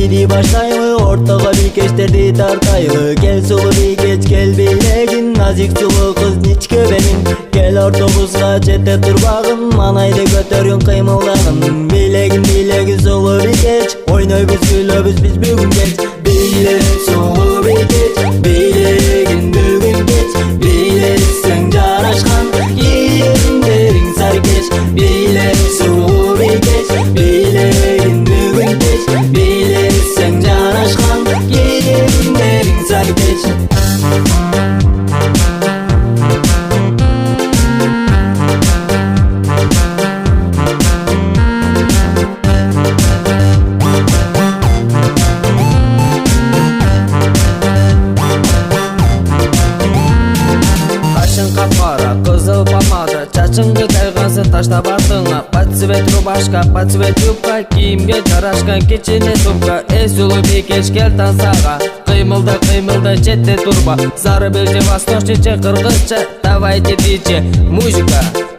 биди баштайлы, ортого бикештерди тартайлы. Кел сулуу бикеч, кел бийлегин, назик сулуу кыз ничке бенин. Кел ортобузга четте турбагын, манайды көтөргүн кыймылдагын. Бийлегин сулуу бикеч, ойнойбуз күлөбүз биз бүгүн кеч. Бийле сулуу бикеч, бийлегин бүгүн кеч. Бийлесең жарашкан кийимдериң саркеш. Бийле сулуу бикеч, бийлегин бүгүн кеч. Бийлесең жарашкан кийимдериң саркеш. Капкара, кызыл помада, чачыңды тайгансың таштап артыңа. Под цвет рубашка, под цвет юбка, кийимге жарашкан кичине сумка. Эй сулуу бикеч, кел тансага, кыймылда четте турба. Зары белче восточниче, кыргызча, давайте диче, музыка.